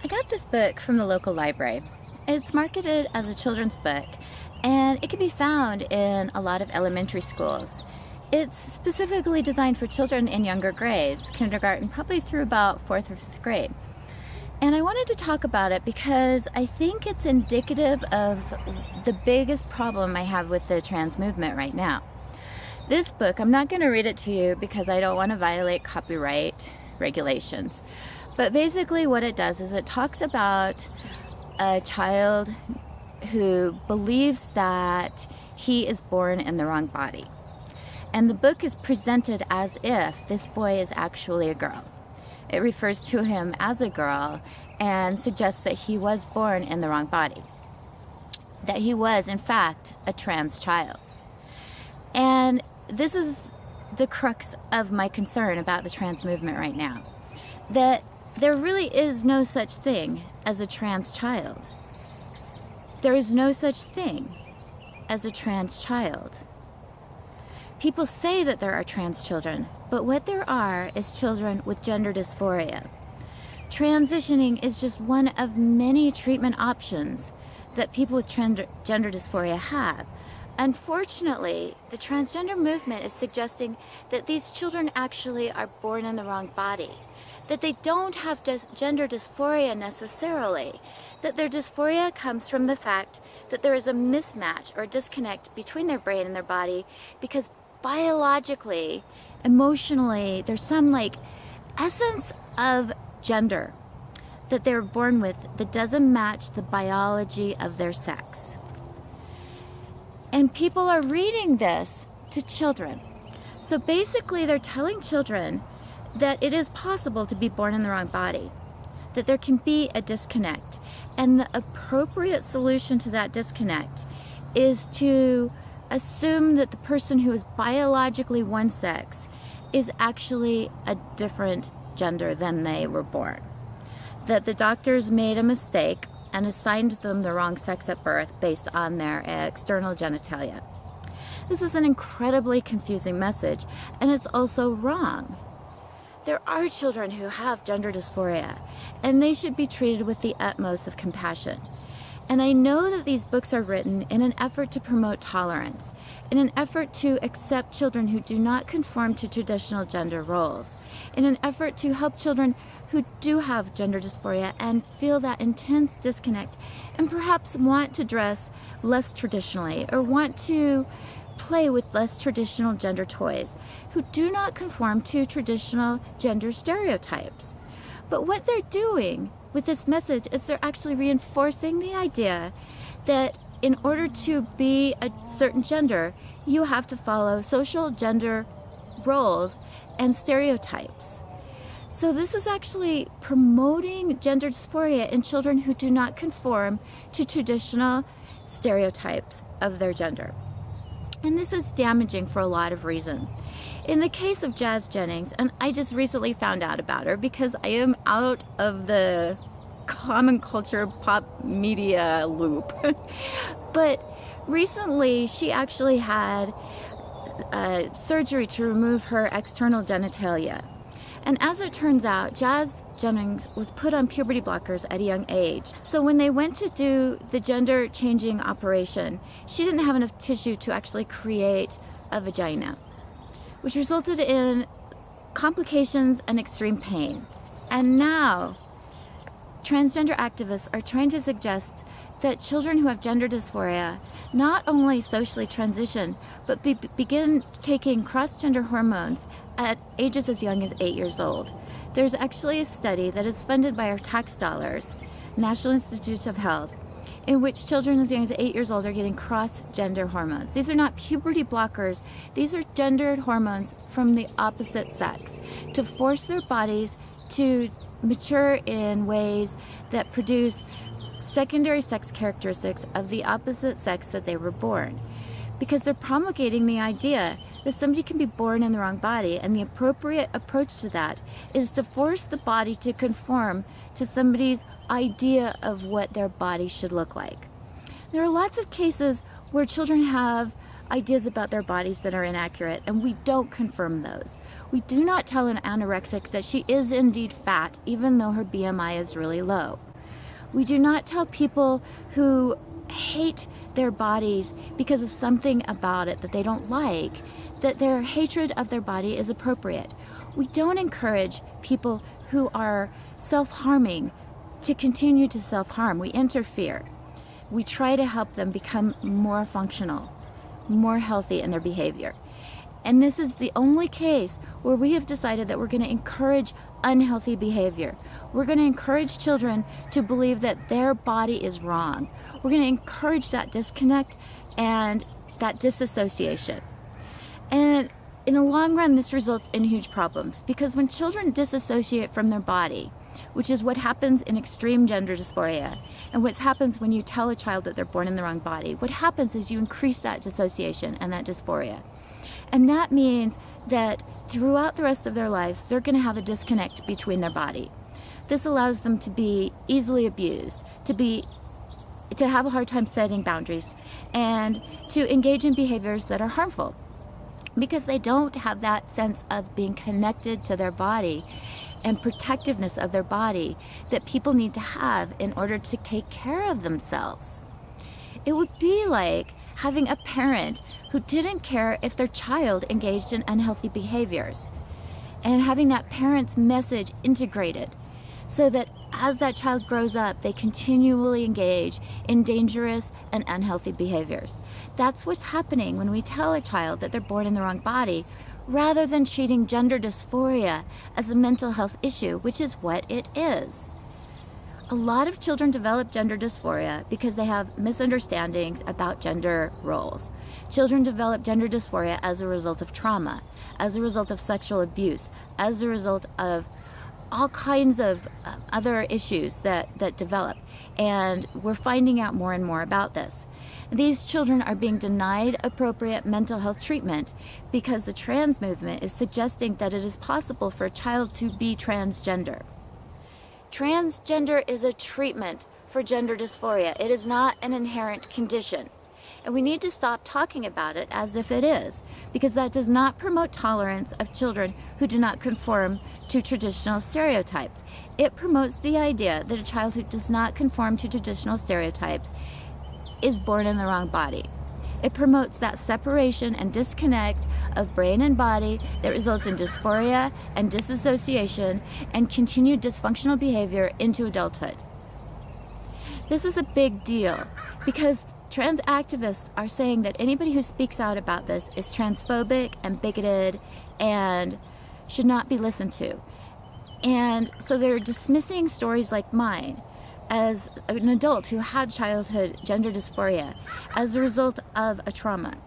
I got this book from the local library. It's marketed as a children's book, and it can be found in a lot of elementary schools. It's specifically designed for children in younger grades, kindergarten, probably through about 4th or 5th grade. And I wanted to talk about it because I think it's indicative of the biggest problem I have with the trans movement right now. This book, I'm not going to read it to you because I don't want to violate copyright regulations. But basically what it does is it talks about a child who believes that he is born in the wrong body. And the book is presented as if this boy is actually a girl. It refers to him as a girl and suggests that he was born in the wrong body. That he was, in fact, a trans child. And this is the crux of my concern about the trans movement right now. That there really is no such thing as a trans child. There is no such thing as a trans child. People say that there are trans children, but what there are is children with gender dysphoria. Transitioning is just one of many treatment options that people with gender dysphoria have. Unfortunately, the transgender movement is suggesting that these children actually are born in the wrong body, that they don't have gender dysphoria necessarily, that their dysphoria comes from the fact that there is a mismatch or disconnect between their brain and their body because biologically, emotionally, there's some essence of gender that they're born with that doesn't match the biology of their sex. And people are reading this to children. So basically they're telling children that it is possible to be born in the wrong body, that there can be a disconnect. And the appropriate solution to that disconnect is to assume that the person who is biologically one sex is actually a different gender than they were born. That the doctors made a mistake and assigned them the wrong sex at birth based on their external genitalia. This is an incredibly confusing message, and it's also wrong. There are children who have gender dysphoria, and they should be treated with the utmost of compassion. And I know that these books are written in an effort to promote tolerance, in an effort to accept children who do not conform to traditional gender roles, in an effort to help children who do have gender dysphoria and feel that intense disconnect and perhaps want to dress less traditionally or want to play with less traditional gender toys, who do not conform to traditional gender stereotypes. But what they're doing with this message is they're actually reinforcing the idea that in order to be a certain gender, you have to follow social gender roles and stereotypes. So this is actually promoting gender dysphoria in children who do not conform to traditional stereotypes of their gender. And this is damaging for a lot of reasons. In the case of Jazz Jennings, and I just recently found out about her because I am out of the common culture pop media loop. But recently she actually had surgery to remove her external genitalia. And as it turns out, Jazz Jennings was put on puberty blockers at a young age. So when they went to do the gender changing operation, she didn't have enough tissue to actually create a vagina, which resulted in complications and extreme pain. And now, transgender activists are trying to suggest that children who have gender dysphoria not only socially transition, but begin taking cross-gender hormones at ages as young as 8 years old. There's actually a study that is funded by our tax dollars, National Institutes of Health, in which children as young as 8 years old are getting cross-gender hormones. These are not puberty blockers, these are gendered hormones from the opposite sex to force their bodies to mature in ways that produce secondary sex characteristics of the opposite sex that they were born. Because they're promulgating the idea that somebody can be born in the wrong body, and the appropriate approach to that is to force the body to conform to somebody's idea of what their body should look like. There are lots of cases where children have ideas about their bodies that are inaccurate, and we don't confirm those. We do not tell an anorexic that she is indeed fat, even though her BMI is really low. We do not tell people who hate their bodies because of something about it that they don't like, that their hatred of their body is appropriate. We don't encourage people who are self-harming to continue to self-harm. We interfere. We try to help them become more functional, more healthy in their behavior. And this is the only case where we have decided that we're going to encourage unhealthy behavior. We're going to encourage children to believe that their body is wrong. We're going to encourage that disconnect and that disassociation. And in the long run, this results in huge problems, because when children disassociate from their body, which is what happens in extreme gender dysphoria, and what happens when you tell a child that they're born in the wrong body, what happens is you increase that dissociation and that dysphoria. And that means that throughout the rest of their lives, they're going to have a disconnect between their body. This allows them to be easily abused, to have a hard time setting boundaries, and to engage in behaviors that are harmful, because they don't have that sense of being connected to their body and protectiveness of their body that people need to have in order to take care of themselves. It would be like having a parent who didn't care if their child engaged in unhealthy behaviors, and having that parent's message integrated so that as that child grows up, they continually engage in dangerous and unhealthy behaviors. That's what's happening when we tell a child that they're born in the wrong body, rather than treating gender dysphoria as a mental health issue, which is what it is. A lot of children develop gender dysphoria because they have misunderstandings about gender roles. Children develop gender dysphoria as a result of trauma, as a result of sexual abuse, as a result of all kinds of other issues that develop. And we're finding out more and more about this. These children are being denied appropriate mental health treatment because the trans movement is suggesting that it is possible for a child to be transgender. Transgender is a treatment for gender dysphoria. It is not an inherent condition. And we need to stop talking about it as if it is, because that does not promote tolerance of children who do not conform to traditional stereotypes. It promotes the idea that a child who does not conform to traditional stereotypes is born in the wrong body. It promotes that separation and disconnect of brain and body that results in dysphoria and disassociation and continued dysfunctional behavior into adulthood. This is a big deal because trans activists are saying that anybody who speaks out about this is transphobic and bigoted and should not be listened to. And so they're dismissing stories like mine as an adult who had childhood gender dysphoria as a result of a trauma.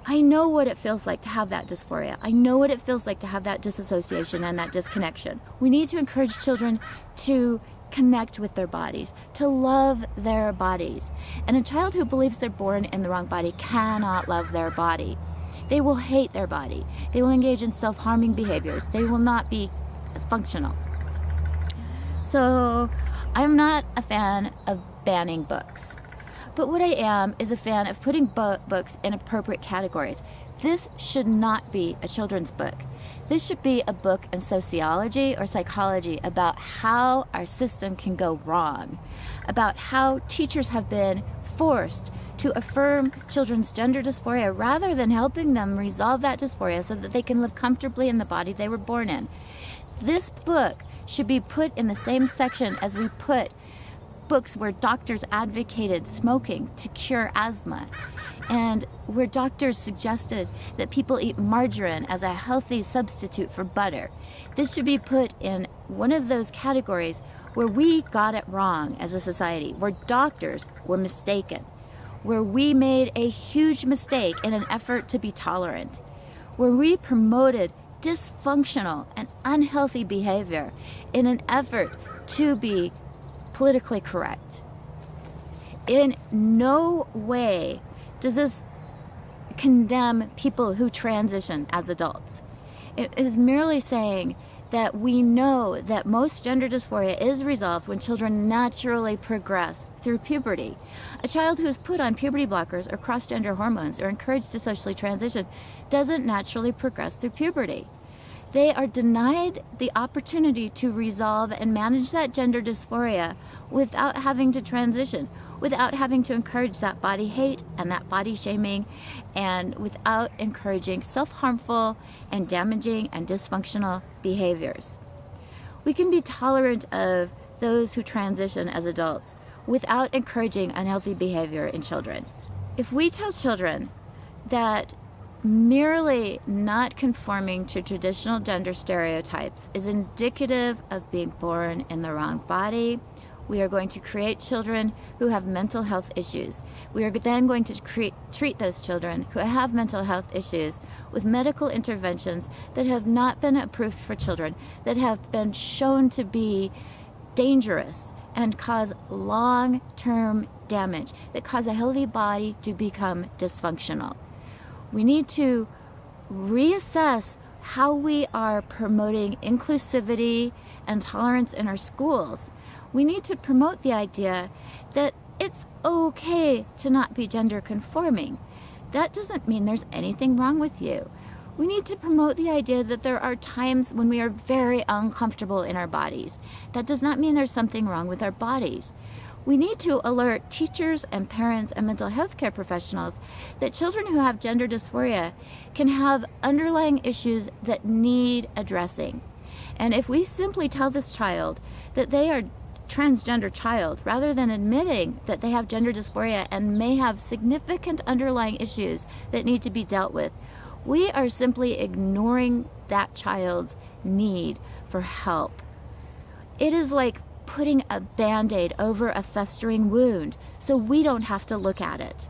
I know what it feels like to have that dysphoria. I know what it feels like to have that disassociation and that disconnection. We need to encourage children to connect with their bodies, to love their bodies. And a child who believes they're born in the wrong body cannot love their body. They will hate their body. They will engage in self-harming behaviors. They will not be as functional. So I'm not a fan of banning books, but what I am is a fan of putting books in appropriate categories. This should not be a children's book. This should be a book in sociology or psychology about how our system can go wrong, about how teachers have been forced to affirm children's gender dysphoria rather than helping them resolve that dysphoria so that they can live comfortably in the body they were born in. This book should be put in the same section as we put books where doctors advocated smoking to cure asthma, and where doctors suggested that people eat margarine as a healthy substitute for butter. This should be put in one of those categories where we got it wrong as a society, where doctors were mistaken, where we made a huge mistake in an effort to be tolerant, where we promoted dysfunctional and unhealthy behavior in an effort to be politically correct. In no way does this condemn people who transition as adults. It is merely saying that we know that most gender dysphoria is resolved when children naturally progress through puberty. A child who is put on puberty blockers or cross-gender hormones or encouraged to socially transition doesn't naturally progress through puberty. they are denied the opportunity to resolve and manage that gender dysphoria without having to transition, without having to encourage that body hate and that body shaming, and without encouraging self-harmful and damaging and dysfunctional behaviors. We can be tolerant of those who transition as adults without encouraging unhealthy behavior in children. If we tell children that merely not conforming to traditional gender stereotypes is indicative of being born in the wrong body, we are going to create children who have mental health issues. We are then going to treat those children who have mental health issues with medical interventions that have not been approved for children, that have been shown to be dangerous and cause long-term damage, that cause a healthy body to become dysfunctional. We need to reassess how we are promoting inclusivity and tolerance in our schools. We need to promote the idea that it's okay to not be gender conforming. That doesn't mean there's anything wrong with you. We need to promote the idea that there are times when we are very uncomfortable in our bodies. That does not mean there's something wrong with our bodies. We need to alert teachers and parents and mental health care professionals that children who have gender dysphoria can have underlying issues that need addressing. And if we simply tell this child that they are transgender child, rather than admitting that they have gender dysphoria and may have significant underlying issues that need to be dealt with, we are simply ignoring that child's need for help. It is like putting a Band-Aid over a festering wound so we don't have to look at it.